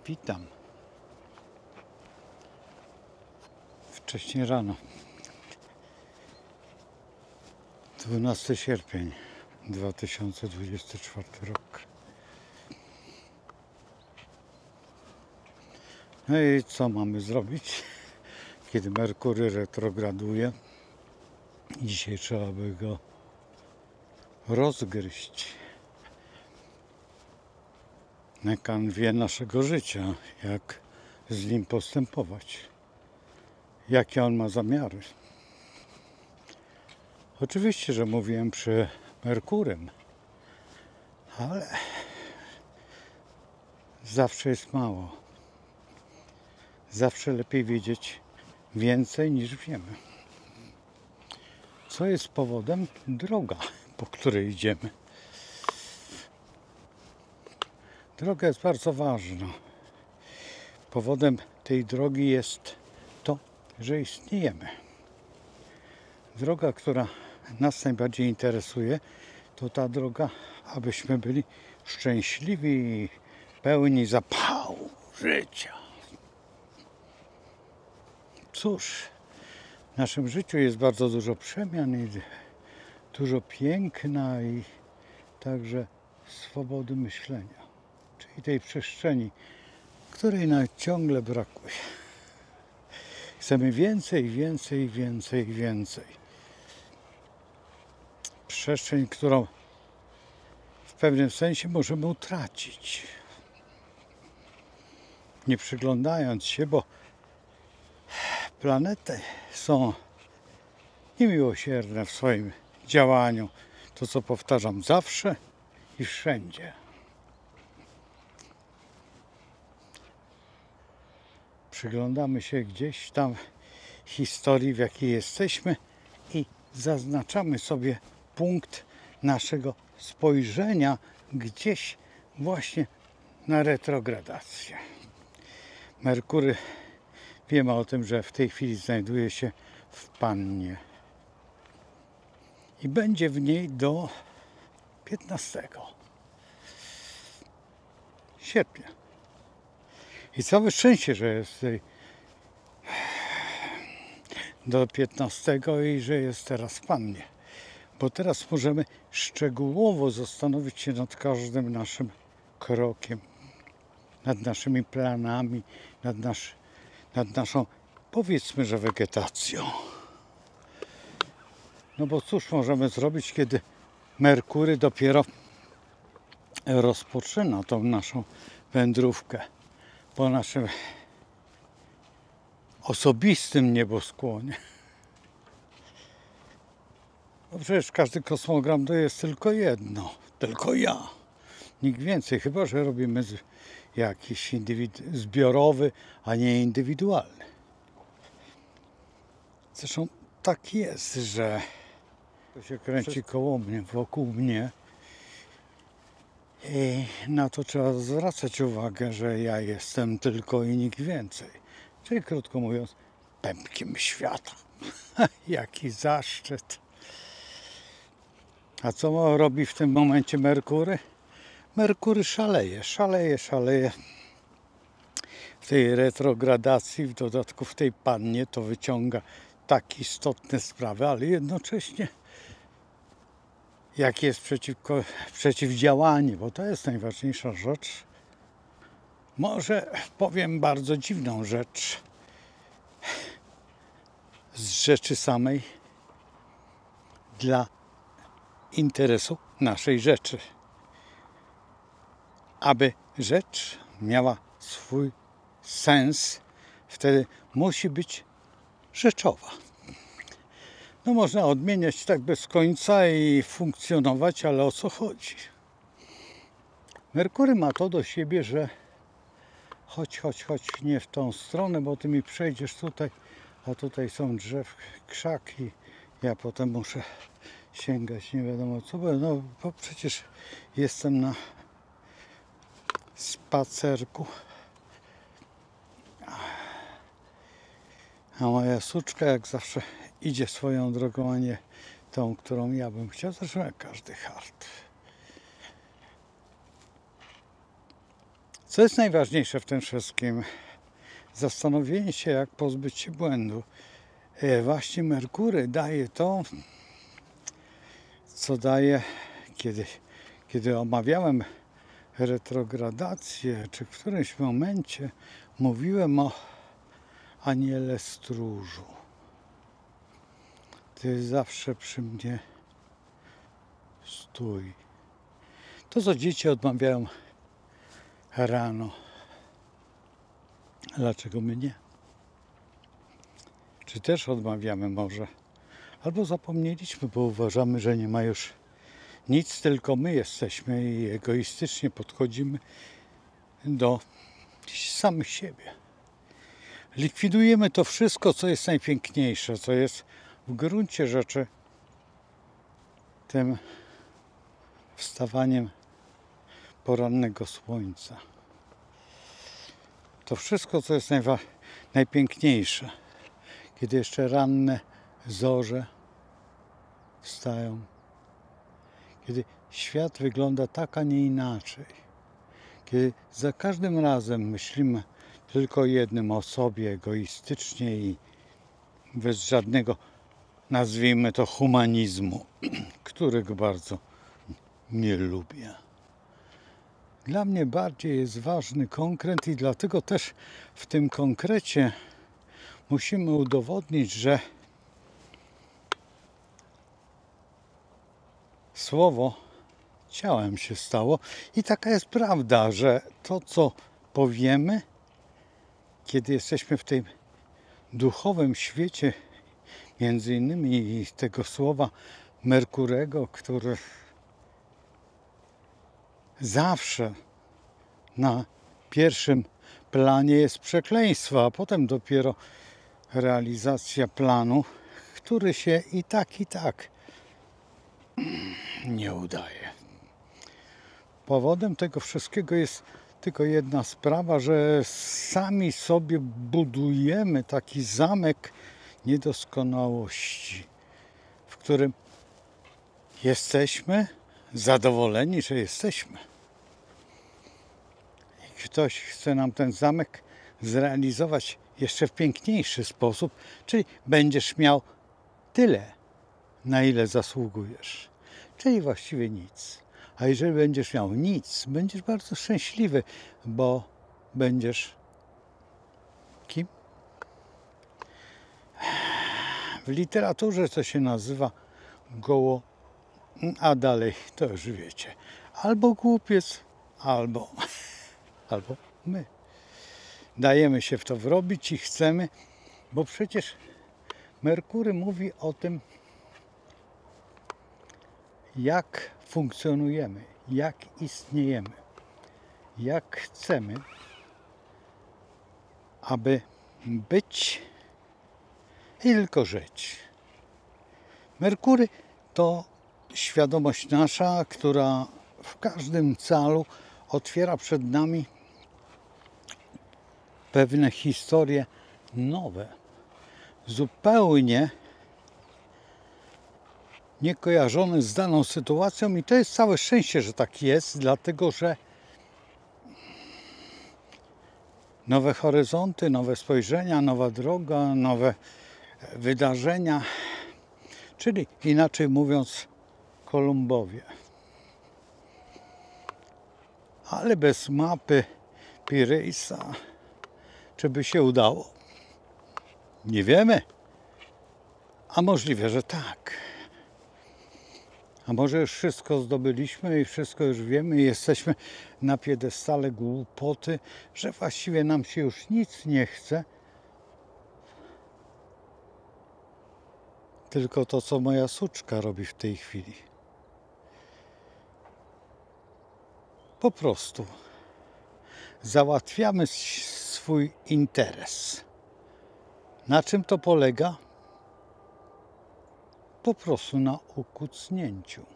Witam. Wcześnie rano. 12 sierpień 2024 rok. No i co mamy zrobić, kiedy Merkury retrograduje? Dzisiaj trzeba by go rozgryźć na kanwie naszego życia, jak z nim postępować, jakie on ma zamiary. Oczywiście, że mówiłem przy Merkurym, ale zawsze jest mało. Zawsze lepiej wiedzieć więcej niż wiemy. Co jest powodem? Droga, po której idziemy. Droga jest bardzo ważna. Powodem tej drogi jest to, że istniejemy. Droga, która nas najbardziej interesuje, to ta droga, abyśmy byli szczęśliwi i pełni zapału życia. Cóż, w naszym życiu jest bardzo dużo przemian i dużo piękna i także swobody myślenia, czyli tej przestrzeni, której nam ciągle brakuje. Chcemy więcej, więcej, więcej, więcej. Przestrzeń, którą w pewnym sensie możemy utracić, nie przyglądając się, bo planety są niemiłosierne w swoim działaniu. To, co powtarzam zawsze i wszędzie. Przyglądamy się gdzieś tam historii, w jakiej jesteśmy i zaznaczamy sobie punkt naszego spojrzenia gdzieś właśnie na retrogradację. Merkury, wiemy o tym, że w tej chwili znajduje się w Pannie i będzie w niej do 15 sierpnia. I całe szczęście, że jest do 15 i że jest teraz w Pannie. Bo teraz możemy szczegółowo zastanowić się nad każdym naszym krokiem, nad naszymi planami, nad naszą, powiedzmy, że wegetacją. No bo cóż możemy zrobić, kiedy Merkury dopiero rozpoczyna tą naszą wędrówkę po naszym osobistym nieboskłonie. No przecież każdy kosmogram to jest tylko jedno, tylko ja. Nikt więcej, chyba że robimy jakiś zbiorowy, a nie indywidualny. Zresztą tak jest, że to się kręci koło mnie, wokół mnie. I na to trzeba zwracać uwagę, że ja jestem tylko i nikt więcej. Czyli krótko mówiąc, pępkiem świata. Jaki zaszczyt. A co robi w tym momencie Merkury? Merkury szaleje. W tej retrogradacji, w dodatku w tej Pannie, to wyciąga tak istotne sprawy, ale jednocześnie jakie jest przeciwdziałanie, bo to jest najważniejsza rzecz. Może powiem bardzo dziwną rzecz z rzeczy samej dla interesu naszej rzeczy. Aby rzecz miała swój sens, wtedy musi być rzeczowa. No można odmieniać tak bez końca i funkcjonować, ale o co chodzi? Merkury ma to do siebie, że chodź nie w tą stronę, bo ty mi przejdziesz tutaj, a tutaj są drzew, krzaki, ja potem muszę sięgać nie wiadomo co, no bo przecież jestem na spacerku. A moja suczka jak zawsze idzie swoją drogą, a nie tą, którą ja bym chciał. Zresztą jak każdy hart. Co jest najważniejsze w tym wszystkim? Zastanowienie się, jak pozbyć się błędu. Właśnie Merkury daje to, co daje, kiedy omawiałem retrogradację, czy w którymś momencie mówiłem o aniele stróżu. Ty zawsze przy mnie stój. To, co dzieci odmawiają rano. Dlaczego my nie? Czy też odmawiamy może? Albo zapomnieliśmy, bo uważamy, że nie ma już nic, tylko my jesteśmy i egoistycznie podchodzimy do samych siebie. Likwidujemy to wszystko, co jest najpiękniejsze, co jest w gruncie rzeczy tym wstawaniem porannego słońca. To wszystko, co jest najpiękniejsze, kiedy jeszcze ranne zorze wstają, kiedy świat wygląda tak, a nie inaczej, kiedy za każdym razem myślimy tylko o jednym, o sobie egoistycznie i bez żadnego, nazwijmy to, humanizmu, którego bardzo nie lubię. Dla mnie bardziej jest ważny konkret i dlatego też w tym konkrecie musimy udowodnić, że słowo ciałem się stało i taka jest prawda, że to, co powiemy, kiedy jesteśmy w tym duchowym świecie, między innymi tego słowa Merkurego, który zawsze na pierwszym planie jest przekleństwo, a potem dopiero realizacja planu, który się i tak nie udaje. Powodem tego wszystkiego jest tylko jedna sprawa, że sami sobie budujemy taki zamek niedoskonałości, w którym jesteśmy zadowoleni, że jesteśmy. I ktoś chce nam ten zamek zrealizować jeszcze w piękniejszy sposób, czyli będziesz miał tyle, na ile zasługujesz, czyli właściwie nic. A jeżeli będziesz miał nic, będziesz bardzo szczęśliwy, bo będziesz kim? W literaturze to się nazywa a dalej to już wiecie. Albo głupiec, albo my. Dajemy się w to wrobić i chcemy, bo przecież Merkury mówi o tym, jak funkcjonujemy, jak istniejemy, jak chcemy, aby być i tylko żyć. Merkury to świadomość nasza, która w każdym calu otwiera przed nami pewne historie nowe, zupełnie niekojarzone z daną sytuacją i to jest całe szczęście, że tak jest, dlatego że nowe horyzonty, nowe spojrzenia, nowa droga, nowe wydarzenia, czyli inaczej mówiąc Kolumbowie. Ale bez mapy Pirejsa, czy by się udało? Nie wiemy. A możliwe, że tak. A może już wszystko zdobyliśmy i wszystko już wiemy i jesteśmy na piedestale głupoty, że właściwie nam się już nic nie chce. Tylko to, co moja suczka robi w tej chwili. Po prostu załatwiamy swój interes. Na czym to polega? Po prostu na ukucnięciu.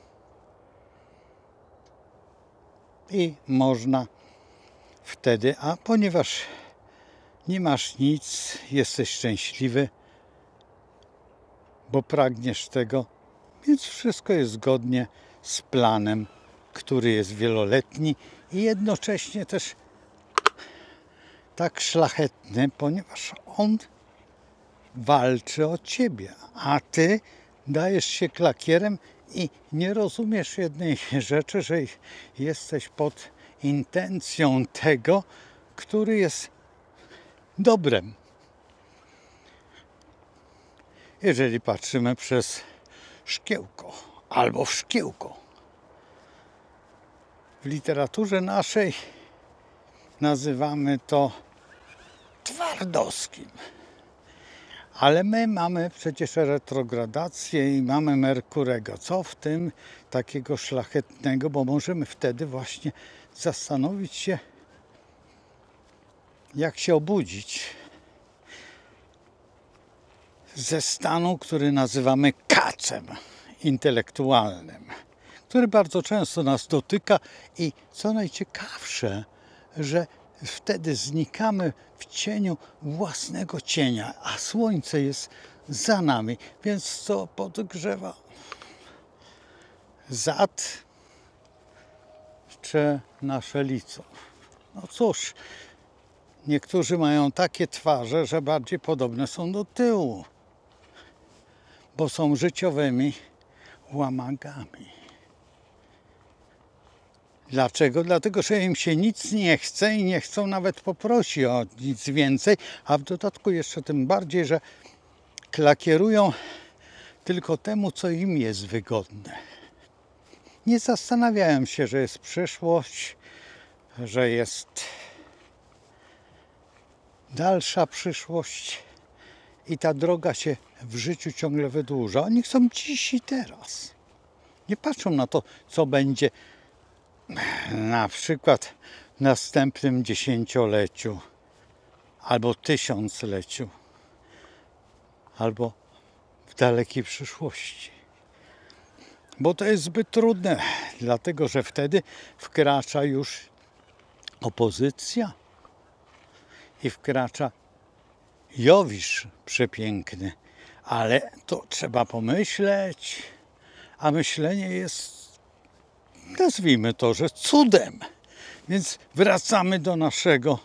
I można wtedy, a ponieważ nie masz nic, jesteś szczęśliwy, bo pragniesz tego, więc wszystko jest zgodnie z planem, który jest wieloletni i jednocześnie też tak szlachetny, ponieważ on walczy o ciebie, a ty dajesz się klakierem i nie rozumiesz jednej rzeczy, że jesteś pod intencją tego, który jest dobrem. Jeżeli patrzymy przez szkiełko albo w szkiełko. W literaturze naszej nazywamy to twardowskim. Ale my mamy przecież retrogradację i mamy Merkurego. Co w tym takiego szlachetnego? Bo możemy wtedy właśnie zastanowić się, jak się obudzić ze stanu, który nazywamy kacem intelektualnym, który bardzo często nas dotyka i co najciekawsze, że wtedy znikamy w cieniu własnego cienia, a słońce jest za nami, więc co podgrzewa zad czy nasze lico. No cóż, niektórzy mają takie twarze, że bardziej podobne są do tyłu, bo są życiowymi łamagami. Dlaczego? Dlatego, że im się nic nie chce i nie chcą nawet poprosić o nic więcej, a w dodatku jeszcze tym bardziej, że klakierują tylko temu, co im jest wygodne. Nie zastanawiają się, że jest przyszłość, że jest dalsza przyszłość i ta droga się w życiu ciągle wydłuża. Oni chcą dziś i teraz. Nie patrzą na to, co będzie na przykład w następnym dziesięcioleciu, albo tysiącleciu, albo w dalekiej przyszłości. Bo to jest zbyt trudne, dlatego że wtedy wkracza już opozycja i wkracza Jowisz przepiękny, ale to trzeba pomyśleć, a myślenie jest, nazwijmy to, że cudem. Więc wracamy do naszego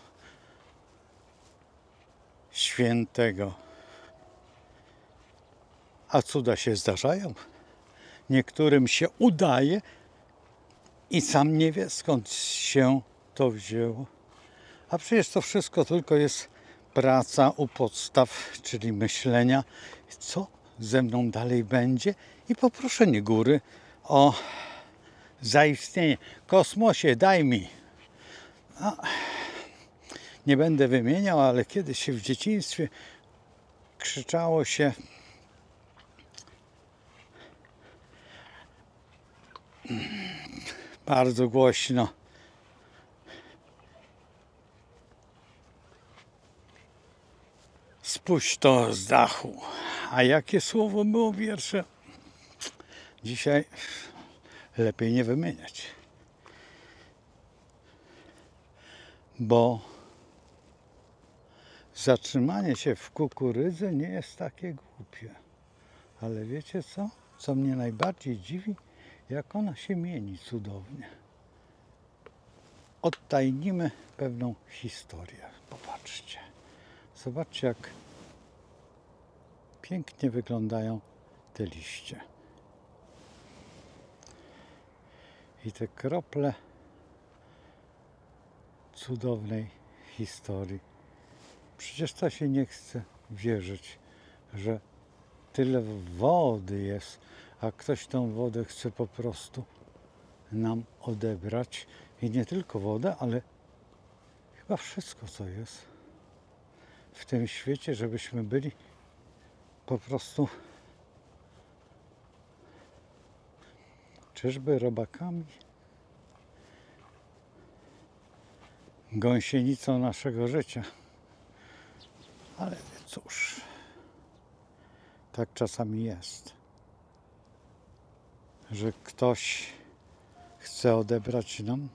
świętego. A cuda się zdarzają. Niektórym się udaje i sam nie wie, skąd się to wzięło. A przecież to wszystko tylko jest praca u podstaw, czyli myślenia, co ze mną dalej będzie i poproszenie góry o zaistnienie. Kosmosie, daj mi. Nie będę wymieniał, ale kiedyś się w dzieciństwie krzyczało się bardzo głośno: spuść to z dachu. A jakie słowo było pierwsze? Dzisiaj lepiej nie wymieniać. Bo zatrzymanie się w kukurydzy nie jest takie głupie. Ale wiecie co? Co mnie najbardziej dziwi? Jak ona się mieni cudownie. Odtajnimy pewną historię. Popatrzcie. Zobaczcie, jak pięknie wyglądają te liście. I te krople cudownej historii. Przecież to się nie chce wierzyć, że tyle wody jest, a ktoś tą wodę chce po prostu nam odebrać. I nie tylko wodę, ale chyba wszystko, co jest w tym świecie, żebyśmy byli po prostu czyżby robakami, gąsienicą naszego życia. Ale cóż, tak czasami jest, że ktoś chce odebrać nam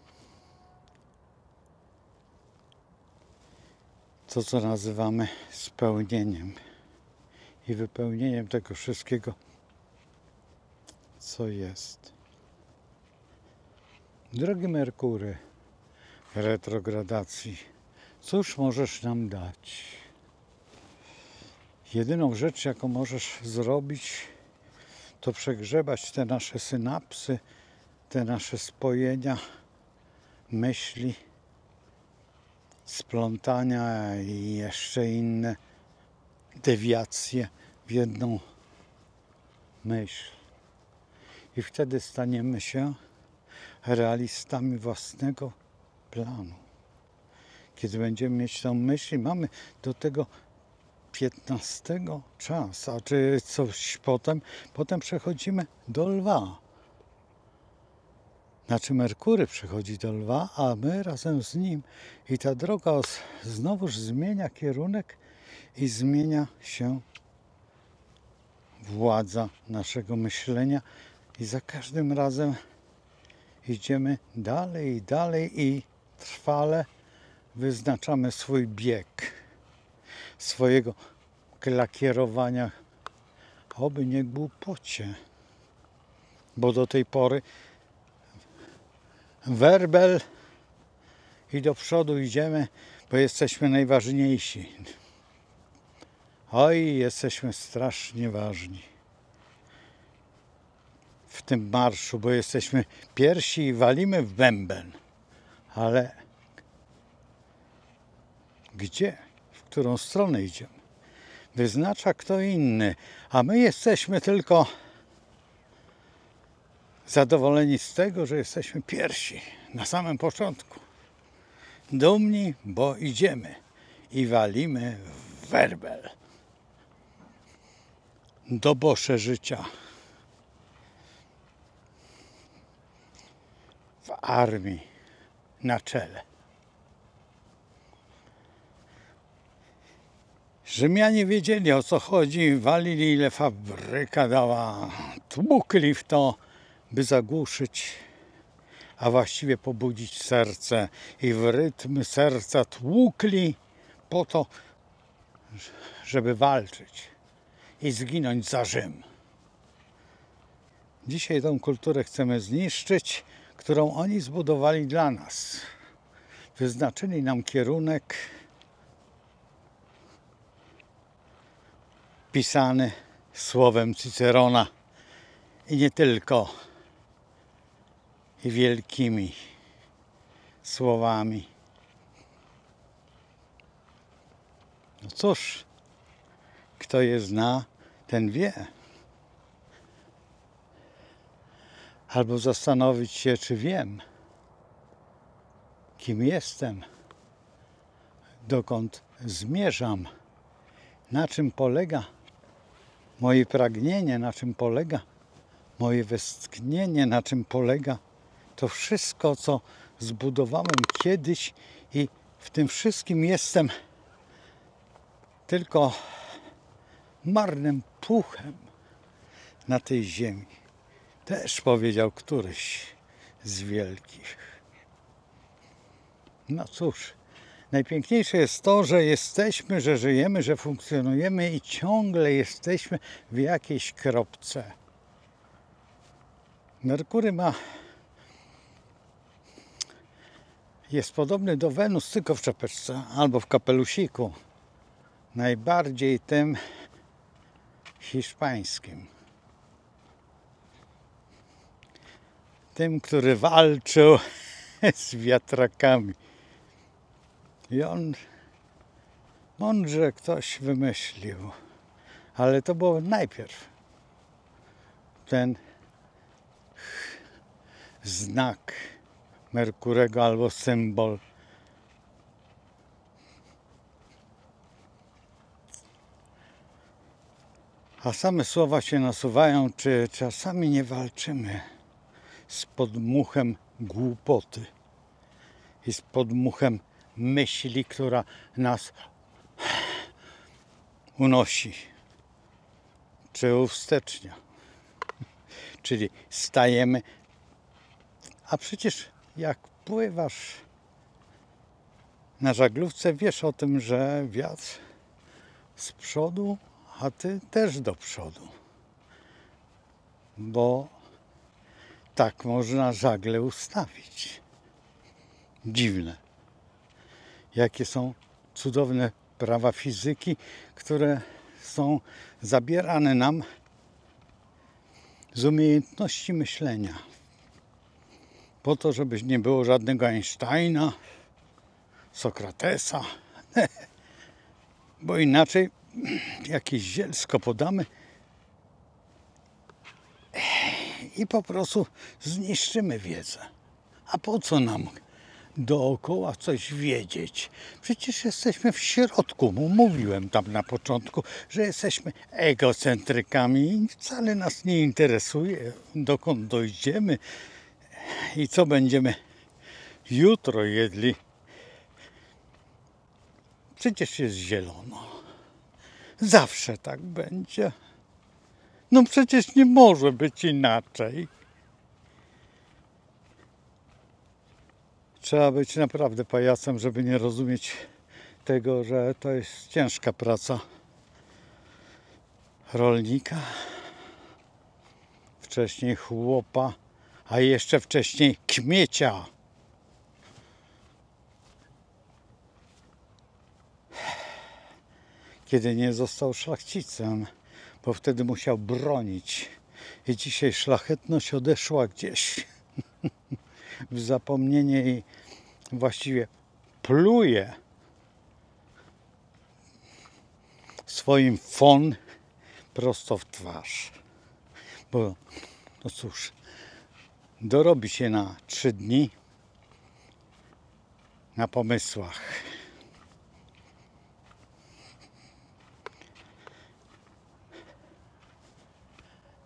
to, co nazywamy spełnieniem i wypełnieniem tego wszystkiego, co jest. Drogi Merkury retrogradacji, Cóż możesz nam dać? Jedyną rzecz, jaką możesz zrobić, to przegrzebać te nasze synapsy, te nasze spojenia, myśli, splątania i jeszcze inne dewiacje w jedną myśl. I wtedy staniemy się realistami własnego planu. Kiedy będziemy mieć tą myśl, mamy do tego 15 czas, a czy coś potem przechodzimy do Lwa. Znaczy Merkury przechodzi do Lwa, a my razem z nim. I ta droga znowuż zmienia kierunek i zmienia się władza naszego myślenia i za każdym razem idziemy dalej i dalej i trwale wyznaczamy swój bieg swojego lakierowania, oby nie głupocie, bo do tej pory werbel i do przodu idziemy, bo jesteśmy najważniejsi. Oj, jesteśmy strasznie ważni w tym marszu, bo jesteśmy pierwsi i walimy w bęben. Ale gdzie? W którą stronę idziemy? Wyznacza kto inny, a my jesteśmy tylko zadowoleni z tego, że jesteśmy pierwsi na samym początku. Dumni, bo idziemy i walimy w werbel. Do bosze życia. W armii na czele. Rzymianie wiedzieli, o co chodzi, walili ile fabryka dała, tłukli w to, by zagłuszyć, a właściwie pobudzić serce i w rytm serca tłukli po to, żeby walczyć i zginąć za Rzym. Dzisiaj tą kulturę chcemy zniszczyć, którą oni zbudowali dla nas. Wyznaczyli nam kierunek pisany słowem Cycerona i nie tylko, i wielkimi słowami. No cóż, kto je zna, ten wie. Albo zastanowić się, czy wiem, kim jestem, dokąd zmierzam, na czym polega moje pragnienie, na czym polega moje westchnienie, na czym polega to wszystko, co zbudowałem kiedyś i w tym wszystkim jestem tylko marnym puchem na tej ziemi. Też powiedział któryś z wielkich. No cóż, najpiękniejsze jest to, że jesteśmy, że żyjemy, że funkcjonujemy i ciągle jesteśmy w jakiejś kropce. Merkury jest podobny do Wenus, tylko w czapeczce albo w kapelusiku. Najbardziej tym hiszpańskim. Tym, który walczył z wiatrakami. I on mądrze ktoś wymyślił. Ale to było najpierw ten znak Merkurego albo symbol. A same słowa się nasuwają, czy czasami nie walczymy z podmuchem głupoty i z podmuchem myśli, która nas unosi, czy uwstecznia. Czyli stajemy, a przecież jak pływasz na żaglówce, wiesz o tym, że wiatr z przodu, a ty też do przodu. Bo tak można żagle ustawić. Dziwne. jakie są cudowne prawa fizyki, które są zabierane nam z umiejętności myślenia. Po to, żeby nie było żadnego Einsteina, Sokratesa, bo inaczej jakieś zielsko podamy i po prostu zniszczymy wiedzę. A po co nam dookoła coś wiedzieć? Przecież jesteśmy w środku. Mówiłem tam na początku, że jesteśmy egocentrykami i wcale nas nie interesuje, dokąd dojdziemy i co będziemy jutro jedli. Przecież jest zielono. Zawsze tak będzie. No przecież nie może być inaczej. Trzeba być naprawdę pajacem, żeby nie rozumieć tego, że to jest ciężka praca rolnika, wcześniej chłopa, a jeszcze wcześniej kmiecia. Kiedy nie został szlachcicem, bo wtedy musiał bronić. I dzisiaj szlachetność odeszła gdzieś w zapomnienie i właściwie pluje swoim fon prosto w twarz. Bo no cóż, dorobi się na 3 dni na pomysłach.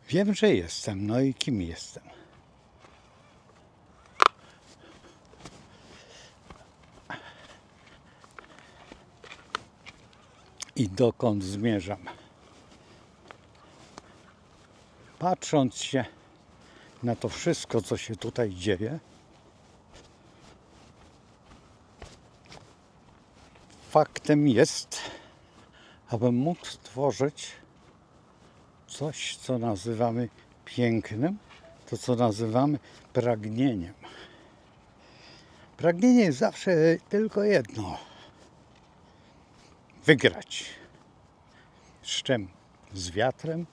Wiem, że jestem, no i kim jestem. I dokąd zmierzam. Patrząc się na to wszystko, co się tutaj dzieje, faktem jest, abym mógł stworzyć coś, co nazywamy pięknem, to co nazywamy pragnieniem. Pragnienie jest zawsze tylko jedno. Wygrać. Z czym? Z wiatrem,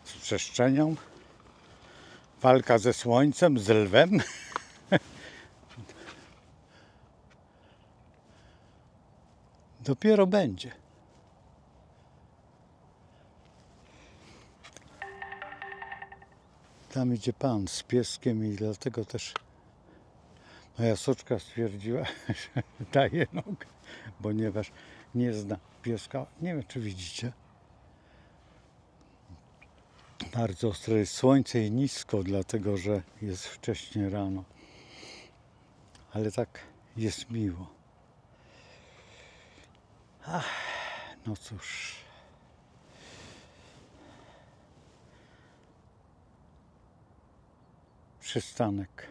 z przestrzenią, walka ze słońcem, z lwem. Dopiero będzie. Tam idzie pan z pieskiem i dlatego też moja soczka stwierdziła, że daje nogę, ponieważ nie zna pieska. Nie wiem, czy widzicie. Bardzo ostre jest słońce i nisko, dlatego że jest wcześnie rano. Ale tak jest miło. Ach, no cóż. Przystanek.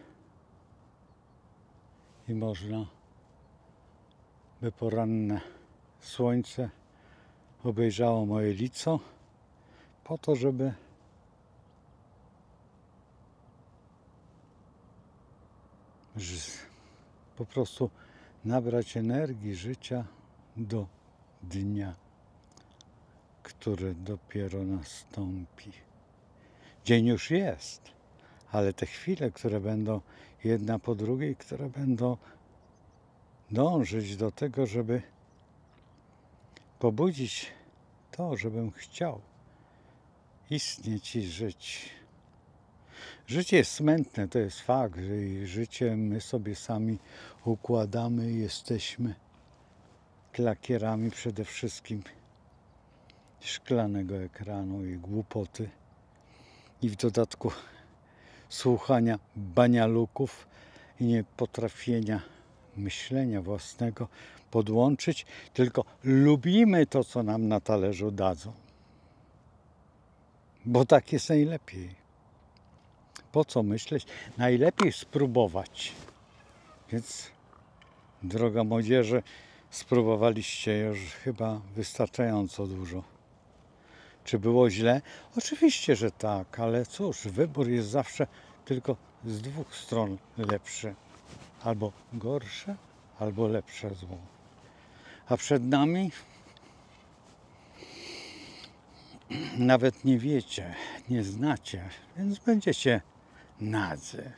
I można by poranne słońce obejrzało moje lico po to, żeby po prostu nabrać energii życia do dnia, który dopiero nastąpi. Dzień już jest, ale te chwile, które będą jedna po drugiej, które będą dążyć do tego, żeby pobudzić to, żebym chciał istnieć i żyć. Życie jest smętne, to jest fakt, że życie my sobie sami układamy, jesteśmy klakierami przede wszystkim szklanego ekranu i głupoty i w dodatku słuchania banialuków i nie potrafienia myślenia własnego podłączyć, tylko lubimy to, co nam na talerzu dadzą. Bo tak jest najlepiej. Po co myśleć? Najlepiej spróbować. Więc, droga młodzieży, spróbowaliście już chyba wystarczająco dużo. Czy było źle? Oczywiście, że tak, ale cóż, wybór jest zawsze tylko z 2 stron lepszy. Albo gorsze, albo lepsze zło. A przed nami nawet nie wiecie, nie znacie, więc będziecie nadzy.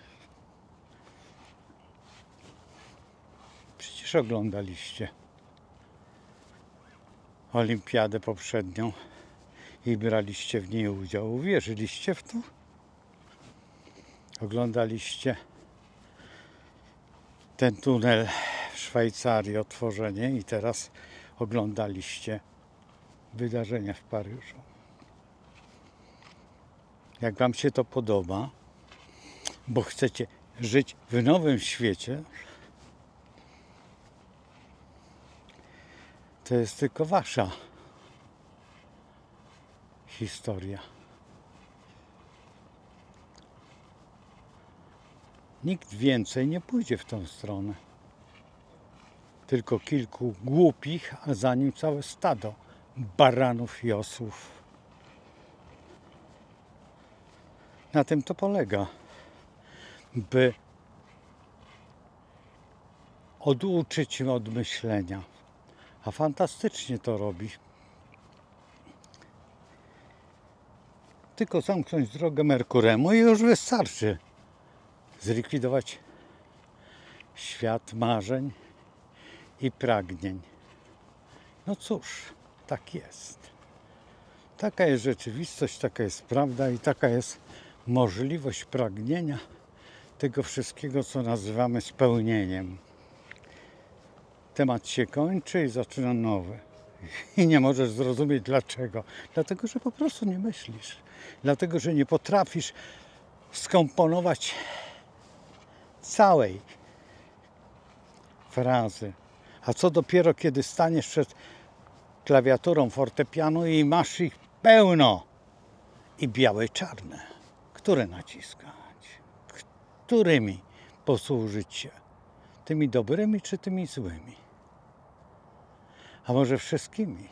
Przecież oglądaliście olimpiadę poprzednią i braliście w niej udział. Uwierzyliście w to? Oglądaliście ten tunel w Szwajcarii, otworzenie, i teraz oglądaliście wydarzenia w Paryżu. Jak wam się to podoba, bo chcecie żyć w nowym świecie, to jest tylko wasza historia. Nikt więcej nie pójdzie w tą stronę. Tylko kilku głupich, a za nim całe stado baranów i osłów. Na tym to polega, by oduczyć się od myślenia. A fantastycznie to robi. Tylko zamknąć drogę Merkuremu i już wystarczy zlikwidować świat marzeń i pragnień. No cóż, tak jest. Taka jest rzeczywistość, taka jest prawda i taka jest możliwość pragnienia tego wszystkiego, co nazywamy spełnieniem. Temat się kończy i zaczyna nowy. I nie możesz zrozumieć dlaczego. Dlatego, że po prostu nie myślisz. Dlatego, że nie potrafisz skomponować całej frazy. A co dopiero, kiedy staniesz przed klawiaturą fortepianu i masz ich pełno. I białe, i czarne. Które naciskać? Którymi posłużyć się? Tymi dobrymi czy tymi złymi? A może wszystkimi?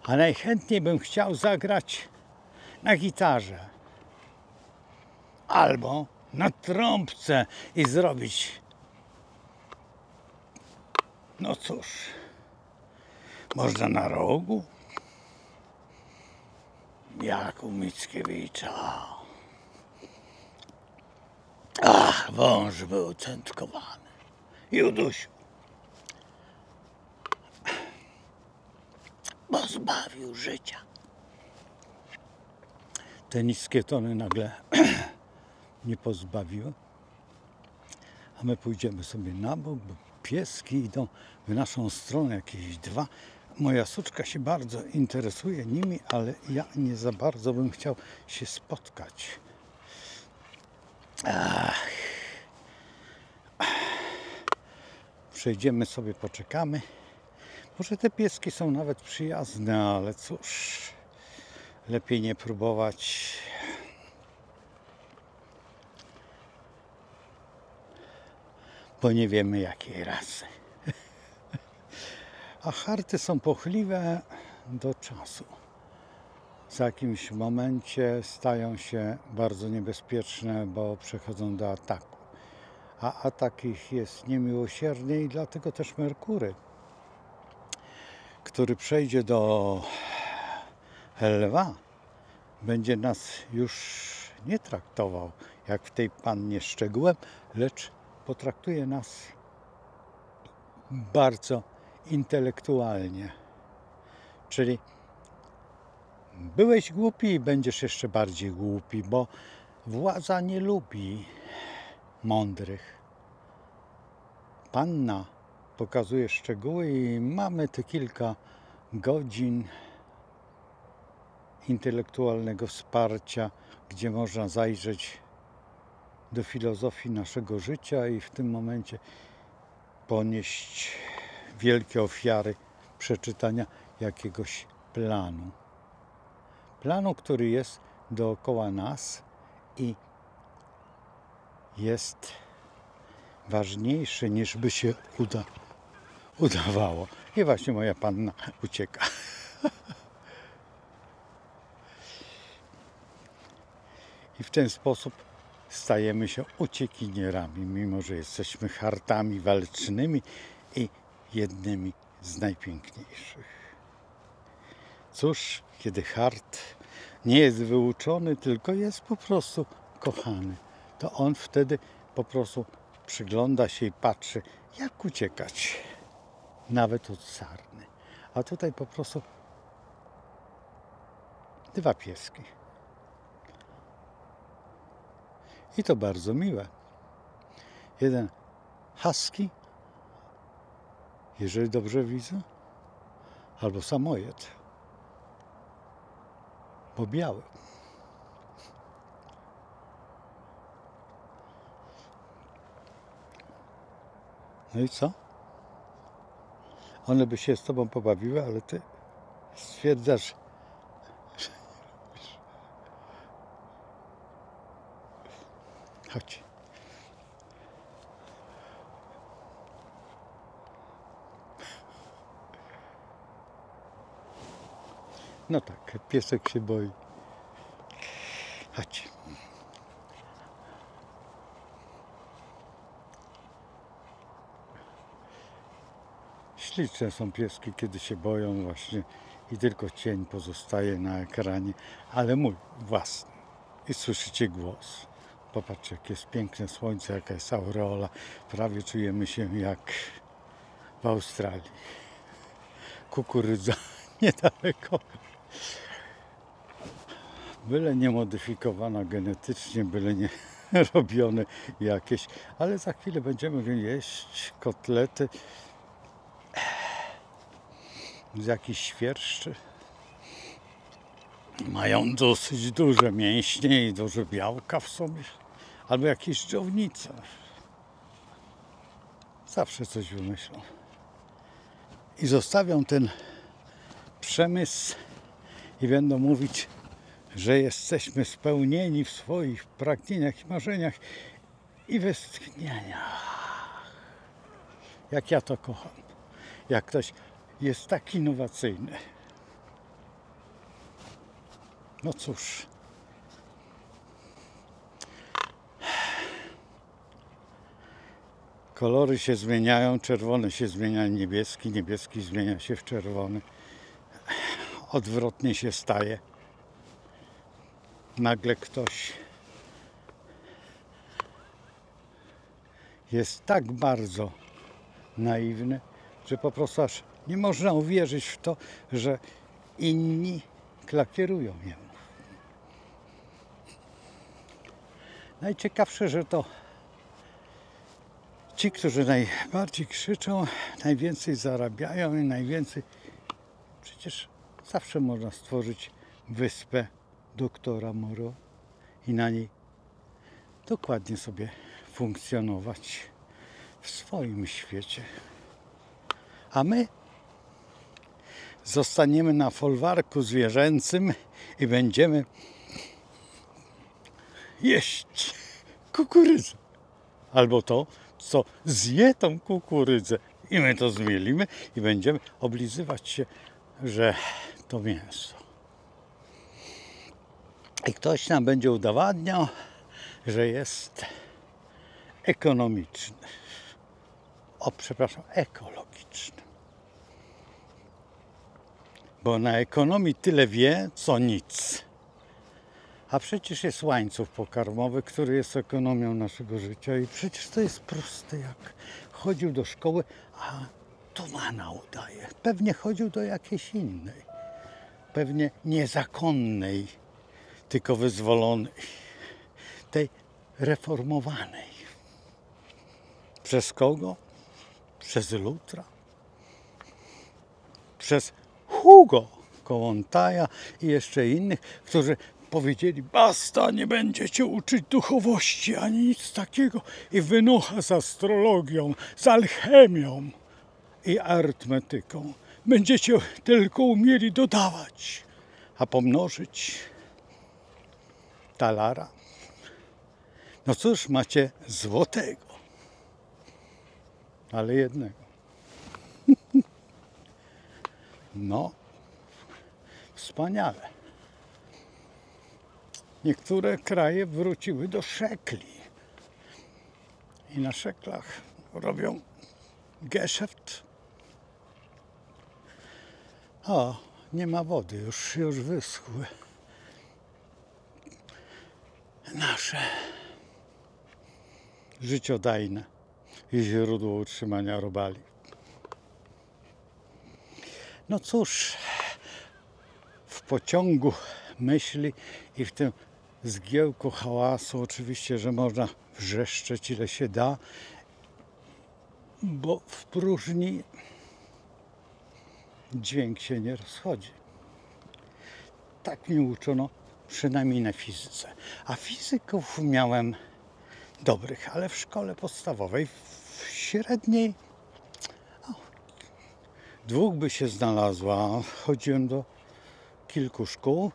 A najchętniej bym chciał zagrać na gitarze. Albo na trąbce i zrobić... No cóż, można na rogu, jak u Mickiewicza. Ach, wąż był centkowany. Judusiu pozbawił życia. Te niskie tony nagle nie pozbawiły. A my pójdziemy sobie na bok, bo pieski idą w naszą stronę, jakieś dwa. Moja suczka się bardzo interesuje nimi, ale ja nie za bardzo bym chciał się spotkać. Przejdziemy sobie, poczekamy. Może te pieski są nawet przyjazne, ale cóż, lepiej nie próbować. Bo nie wiemy jakiej rasy. A harty są płochliwe do czasu. W jakimś momencie stają się bardzo niebezpieczne, bo przechodzą do ataku. A atak ich jest niemiłosierny i dlatego też Merkury, który przejdzie do lwa, będzie nas już nie traktował jak w tej pannie szczegółem, lecz potraktuje nas bardzo intelektualnie. Czyli byłeś głupi i będziesz jeszcze bardziej głupi, bo władza nie lubi mądrych. Panna pokazuje szczegóły i mamy te kilka godzin intelektualnego wsparcia, gdzie można zajrzeć do filozofii naszego życia i w tym momencie ponieść wielkie ofiary przeczytania jakiegoś planu. Planu, który jest dookoła nas i jest ważniejszy niż by się udawało. I właśnie moja panna ucieka. I w ten sposób stajemy się uciekinierami, mimo że jesteśmy hartami walcznymi i jednymi z najpiękniejszych. Cóż, kiedy hart nie jest wyuczony, tylko jest po prostu kochany, to on wtedy po prostu przygląda się i patrzy, jak uciekać, nawet od sarny. A tutaj po prostu dwa pieski. I to bardzo miłe. Jeden husky, jeżeli dobrze widzę, albo samojed, bo biały. No i co? One by się z tobą pobawiły, ale ty stwierdzasz, że nie lubisz. Chodź. No tak, piesek się boi. Chodź. Śliczne są pieski, kiedy się boją właśnie i tylko cień pozostaje na ekranie, ale mój własny. I słyszycie głos. Popatrzcie, jakie jest piękne słońce, jaka jest aureola. Prawie czujemy się jak w Australii. Kukurydza niedaleko. Byle nie modyfikowana genetycznie, byle nie robione jakieś, ale za chwilę będziemy jeść kotlety z jakichś świerszczy. Mają dosyć duże mięśnie i dużo białka w sobie, albo jakieś dżownice. Zawsze coś wymyślą. I zostawią ten przemysł i będą mówić, że jesteśmy spełnieni w swoich pragnieniach i marzeniach i westchnieniach. Jak ja to kocham. Jak ktoś jest tak innowacyjny. No cóż. Kolory się zmieniają, czerwony się zmienia niebieski, niebieski zmienia się w czerwony. Odwrotnie się staje. Nagle ktoś jest tak bardzo naiwny, że po prostu aż nie można uwierzyć w to, że inni klakierują jemu. Najciekawsze, że to ci, którzy najbardziej krzyczą, najwięcej zarabiają i najwięcej. Przecież zawsze można stworzyć wyspę doktora Moreau i na niej dokładnie sobie funkcjonować w swoim świecie. A my zostaniemy na folwarku zwierzęcym i będziemy jeść kukurydzę. Albo to, co zje tą kukurydzę. I my to zmielimy i będziemy oblizywać się, że to mięso. I ktoś nam będzie udowadniał, że jest ekonomiczny. Ekologiczny. Bo na ekonomii tyle wie, co nic. A przecież jest łańcuch pokarmowy, który jest ekonomią naszego życia i przecież to jest proste, jak chodził do szkoły, a tumana udaje. Pewnie chodził do jakiejś innej, pewnie niezakonnej, tylko wyzwolonej, tej reformowanej. Przez kogo? Przez Lutra, przez Hugo Kołłątaja i jeszcze innych, którzy powiedzieli, basta, nie będziecie uczyć duchowości ani nic takiego i wynocha z astrologią, z alchemią i arytmetyką. Będziecie tylko umieli dodawać, a pomnożyć talara. No cóż, macie złotego, ale jednego. No, wspaniale. niektóre kraje wróciły do szekli. I na szeklach robią geszeft. O, nie ma wody, już wyschły nasze życiodajne źródło utrzymania robali. No cóż, w pociągu myśli i w tym zgiełku hałasu oczywiście, że można wrzeszczeć ile się da, bo w próżni dźwięk się nie rozchodzi. Tak mi uczono, przynajmniej na fizyce. A fizyków miałem dobrych, ale w szkole podstawowej, w średniej dwóch by się znalazło. Chodziłem do kilku szkół,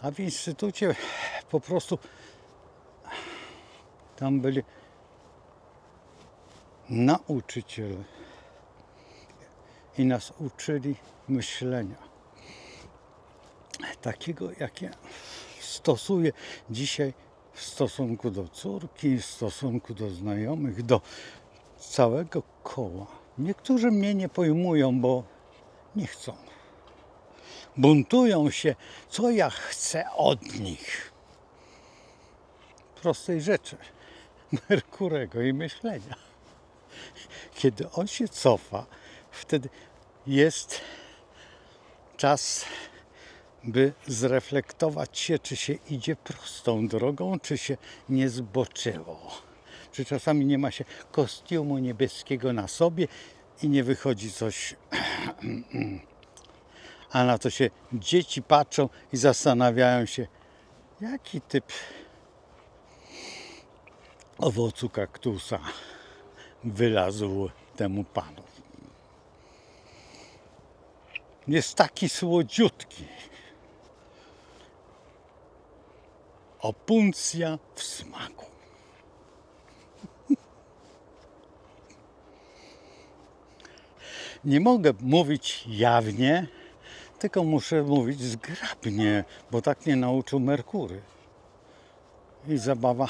a w instytucie po prostu tam byli nauczyciele i nas uczyli myślenia. Takiego, jakie stosuję dzisiaj w stosunku do córki, w stosunku do znajomych, do całego koła. Niektórzy mnie nie pojmują, bo nie chcą. Buntują się, co ja chcę od nich. Prostej rzeczy. Merkurego i myślenia. Kiedy on się cofa, wtedy jest czas, by zreflektować się, czy się idzie prostą drogą, czy się nie zboczyło. Czy czasami nie ma się kostiumu niebieskiego na sobie i nie wychodzi coś. A na to się dzieci patrzą i zastanawiają się, jaki typ owocu kaktusa wylazł temu panu. Jest taki słodziutki. Opuncja w smaku. Nie mogę mówić jawnie, tylko muszę mówić zgrabnie, bo tak mnie nauczył Merkury. I zabawa,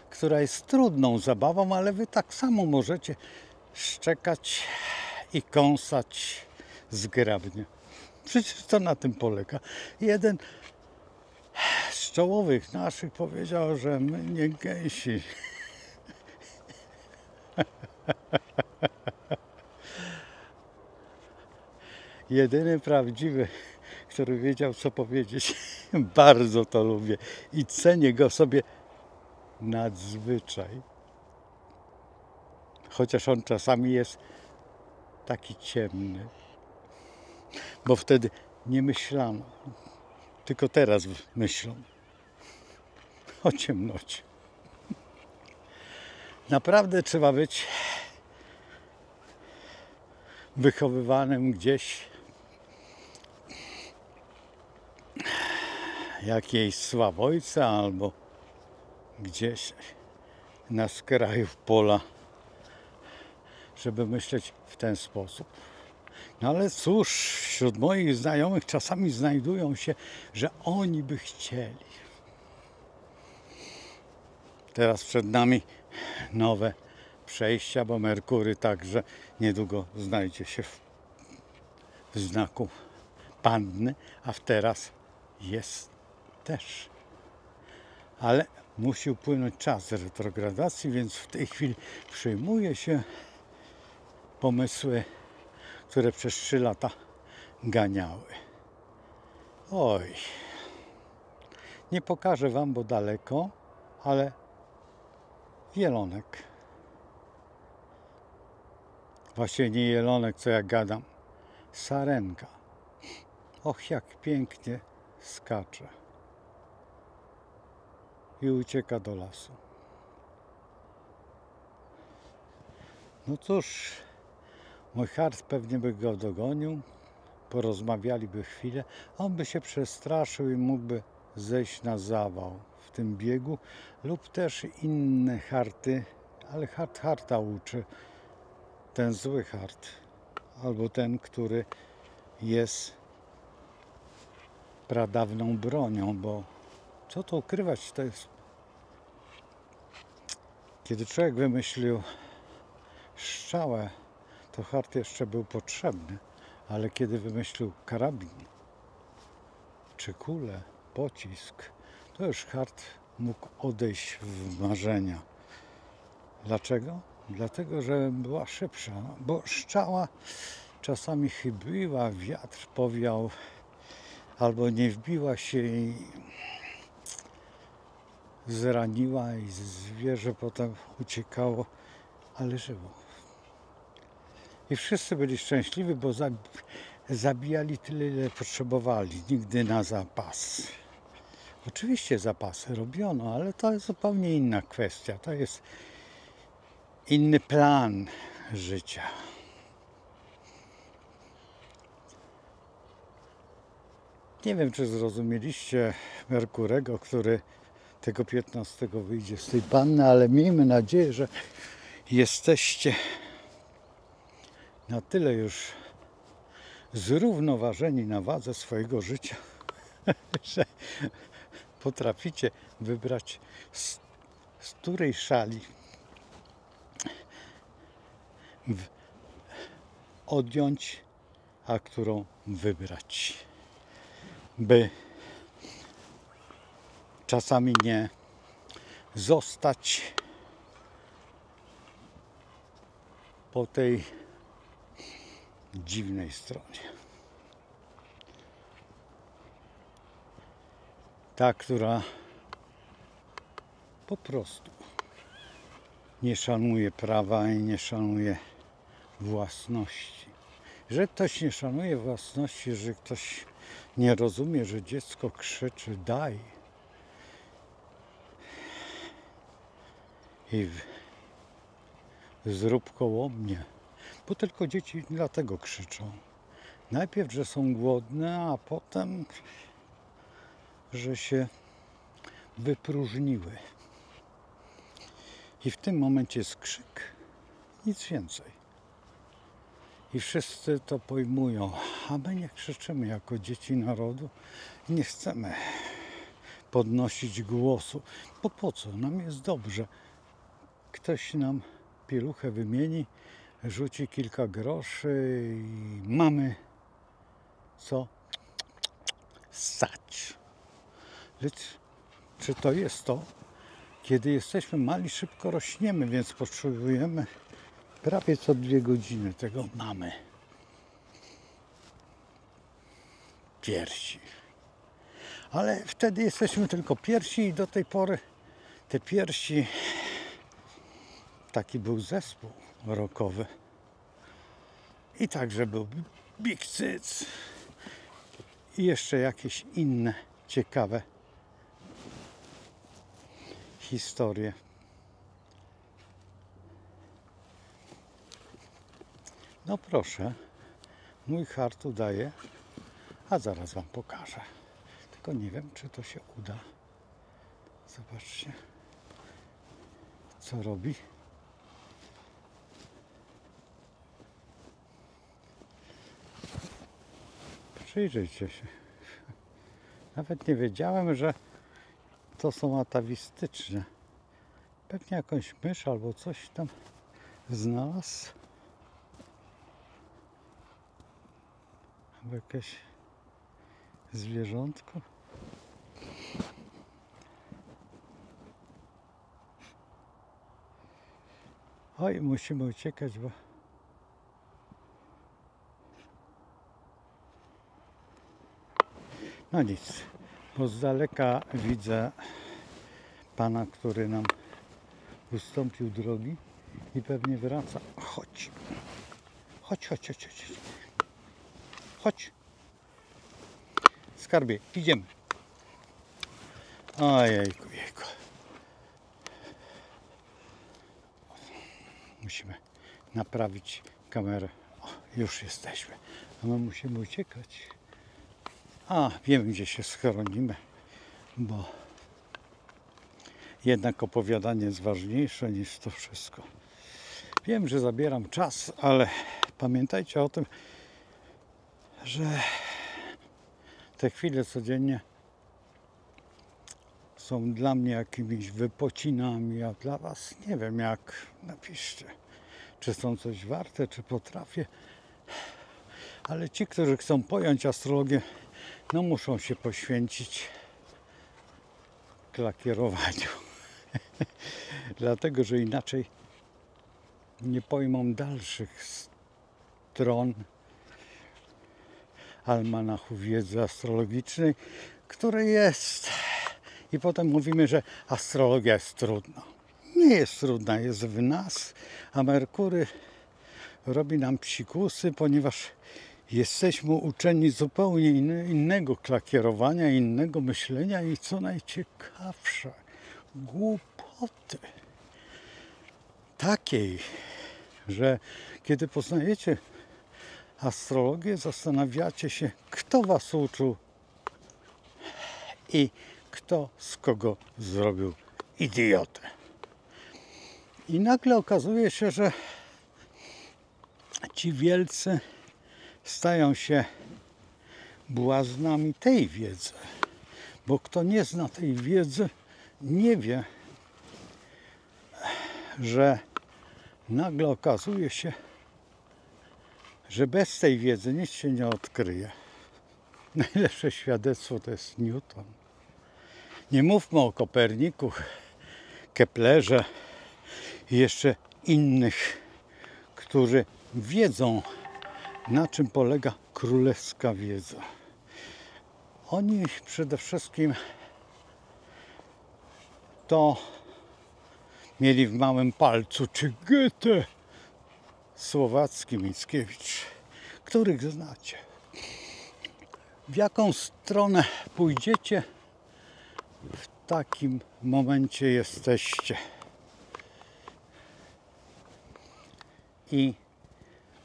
która jest trudną zabawą, ale wy tak samo możecie szczekać i kąsać zgrabnie. Przecież to na tym polega. Jeden z czołowych naszych powiedział, że my nie gęsi. Jedyny prawdziwy, który wiedział, co powiedzieć. Bardzo to lubię i cenię go sobie nadzwyczaj. Chociaż on czasami jest taki ciemny. Bo wtedy nie myślano, tylko teraz myślą o ciemnocie. Naprawdę trzeba być wychowywanym gdzieś jakiejś Sławojce albo gdzieś na skraju pola, żeby myśleć w ten sposób. No ale cóż, wśród moich znajomych czasami znajdują się, że oni by chcieli. Teraz przed nami nowe przejścia, bo Merkury także niedługo znajdzie się w znaku Panny, a teraz jest też. Ale musi upłynąć czas retrogradacji, więc w tej chwili przyjmuje się pomysły, które przez 3 lata ganiały. Oj, nie pokażę wam, bo daleko, ale jelonek. Właśnie nie jelonek, co ja gadam. Sarenka. Och, jak pięknie skacze. I ucieka do lasu. No cóż, mój hart pewnie by go dogonił, porozmawialiby chwilę, on by się przestraszył i mógłby zejść na zawał w tym biegu, lub też inne harty, ale hart harta uczy, ten zły hart, albo ten, który jest pradawną bronią, bo Co to ukrywać, to jest... Kiedy człowiek wymyślił strzałę, to hart jeszcze był potrzebny, ale kiedy wymyślił karabin, czy kulę, pocisk, to już hart mógł odejść w marzenia. Dlaczego? Dlatego, że była szybsza, bo strzała czasami chybiła, wiatr powiał, albo nie wbiła się i zraniła i zwierzę potem uciekało, ale żyło. I wszyscy byli szczęśliwi, bo zabijali tyle, ile potrzebowali, nigdy na zapas. Oczywiście zapasy robiono, ale to jest zupełnie inna kwestia. To jest inny plan życia. Nie wiem, czy zrozumieliście Merkurego, który tego 15 wyjdzie z tej panny, ale miejmy nadzieję, że jesteście na tyle już zrównoważeni na wadze swojego życia, że potraficie wybrać z której szali odjąć, a którą wybrać, by czasami nie zostać po tej dziwnej stronie. Ta, która po prostu nie szanuje prawa i nie szanuje własności. Że ktoś nie szanuje własności, że ktoś nie rozumie, że dziecko krzyczy daj i zrób koło mnie. Bo tylko dzieci dlatego krzyczą. Najpierw, że są głodne, a potem, że się wypróżniły. I w tym momencie jest krzyk. Nic więcej. I wszyscy to pojmują, a my nie krzyczymy jako dzieci narodu i nie chcemy podnosić głosu. Bo po co? Nam jest dobrze. Ktoś nam pieluchę wymieni, rzuci kilka groszy i mamy co ssać. Lecz czy to jest to? Kiedy jesteśmy mali, szybko rośniemy, więc potrzebujemy prawie co 2 godziny tego mamy. Piersi. Ale wtedy jesteśmy tylko piersi i do tej pory te piersi, taki był zespół rockowy i także był Big Cyc i jeszcze jakieś inne ciekawe historie. No proszę, mój hart udaje, a zaraz wam pokażę. Tylko nie wiem, czy to się uda. Zobaczcie, co robi. Przyjrzyjcie się. Nawet nie wiedziałem, że to są atawistyczne. Pewnie jakąś mysz albo coś tam znalazł. Albo jakieś zwierzątko. Oj, musimy uciekać, bo no nic, bo z daleka widzę pana, który nam ustąpił drogi i pewnie wraca. Chodź. Chodź, chodź, chodź, chodź. Chodź. Skarbie, idziemy. Ojejku, jejku. Musimy naprawić kamerę. O, już jesteśmy. A my musimy uciekać. A, wiemy, gdzie się schronimy, bo jednak opowiadanie jest ważniejsze niż to wszystko. Wiem, że zabieram czas, ale pamiętajcie o tym, że te chwile codziennie są dla mnie jakimiś wypocinami, a dla was nie wiem jak. Napiszcie, czy są coś warte, czy potrafię. Ale ci, którzy chcą pojąć astrologię, no muszą się poświęcić klakierowaniu. Dlatego, że inaczej nie pojmą dalszych stron almanachu wiedzy astrologicznej, które jest. I potem mówimy, że astrologia jest trudna. Nie jest trudna, jest w nas, a Merkury robi nam psikusy, ponieważ jesteśmy uczeni zupełnie innego klakierowania, innego myślenia i co najciekawsze, głupoty. Takiej, że kiedy poznajecie astrologię, zastanawiacie się, kto was uczył i kto z kogo zrobił idiotę. I nagle okazuje się, że ci wielcy stają się błaznami tej wiedzy. Bo kto nie zna tej wiedzy, nie wie, że nagle okazuje się, że bez tej wiedzy nic się nie odkryje. Najlepsze świadectwo to jest Newton. Nie mówmy o Koperniku, Keplerze i jeszcze innych, którzy wiedzą, na czym polega królewska wiedza. Oni przede wszystkim to mieli w małym palcu, czy Goethe, Słowacki, Mickiewicz, których znacie. W jaką stronę pójdziecie, w takim momencie jesteście. I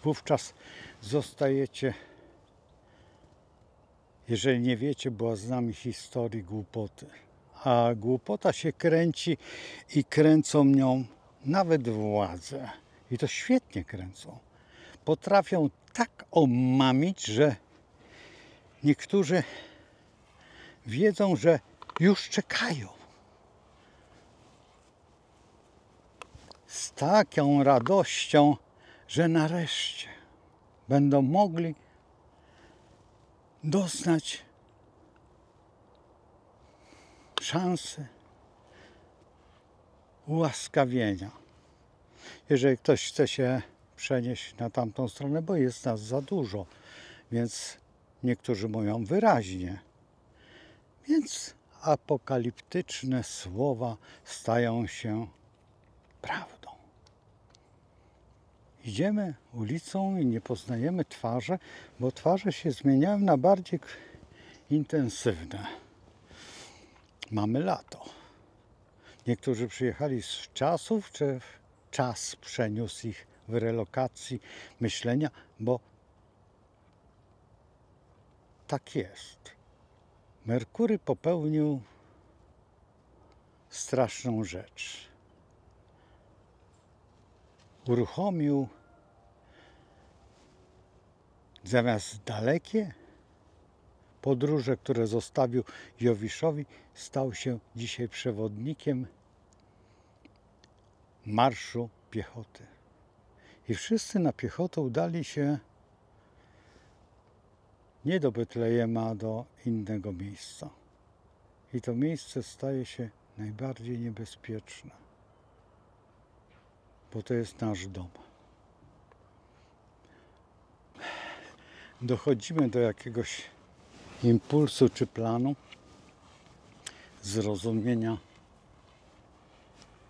wówczas zostajecie, jeżeli nie wiecie, błaznami historii głupoty. A głupota się kręci i kręcą nią nawet władze. I to świetnie kręcą. Potrafią tak omamić, że niektórzy wiedzą, że już czekają. Z taką radością, że nareszcie będą mogli doznać szansy ułaskawienia. Jeżeli ktoś chce się przenieść na tamtą stronę, bo jest nas za dużo, więc niektórzy mówią wyraźnie. Więc apokaliptyczne słowa stają się prawdą. Idziemy ulicą i nie poznajemy twarzy, bo twarze się zmieniają na bardziej intensywne. Mamy lato. Niektórzy przyjechali z czasów, czy czas przeniósł ich w relokacji myślenia, bo tak jest. Merkury popełnił straszną rzecz. Uruchomił zamiast dalekie podróże, które zostawił Jowiszowi, stał się dzisiaj przewodnikiem marszu piechoty. I wszyscy na piechotę udali się nie do Betlejema, a do innego miejsca. I to miejsce staje się najbardziej niebezpieczne, bo to jest nasz dom. Dochodzimy do jakiegoś impulsu czy planu zrozumienia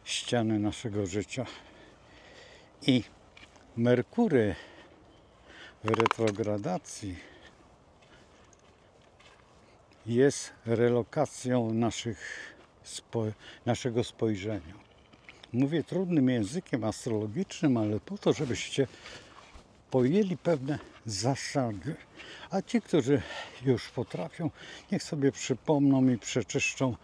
ściany naszego życia. I Merkury w retrogradacji jest relokacją naszego spojrzenia. Mówię trudnym językiem astrologicznym, ale po to, żebyście pojęli pewne zasady. A ci, którzy już potrafią, niech sobie przypomną i przeczyszczą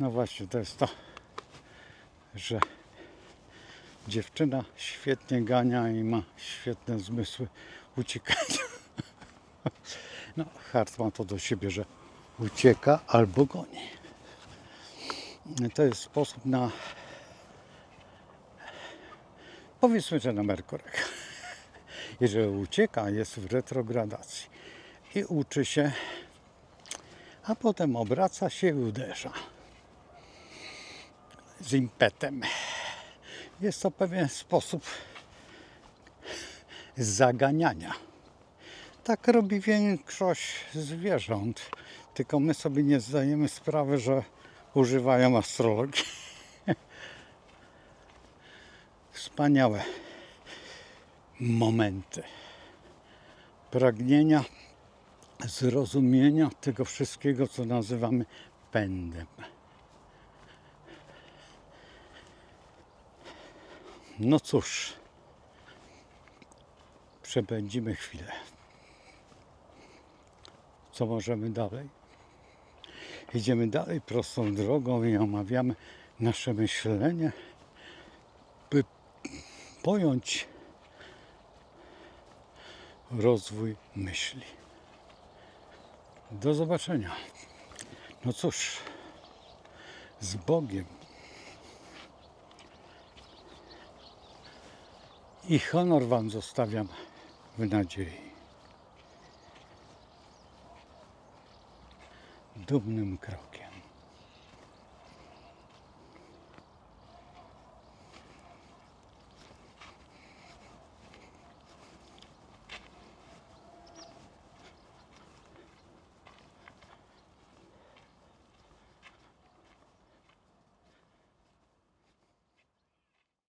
No właśnie, to jest to, że dziewczyna świetnie gania i ma świetne zmysły uciekania. No, Hart ma to do siebie, że ucieka albo goni. To jest sposób na, powiedzmy, że na Merkurek. Jeżeli ucieka, jest w retrogradacji i uczy się, a potem obraca się i uderza z impetem. Jest to pewien sposób zaganiania. Tak robi większość zwierząt, tylko my sobie nie zdajemy sprawy, że używają astrologii. Wspaniałe momenty pragnienia zrozumienia tego wszystkiego, co nazywamy pędem. No cóż, przepędzimy chwilę. Co możemy dalej? Idziemy dalej prostą drogą i omawiamy nasze myślenie, by pojąć rozwój myśli. Do zobaczenia. No cóż, z Bogiem. I honor Wam zostawiam w nadziei. Dumnym krokiem.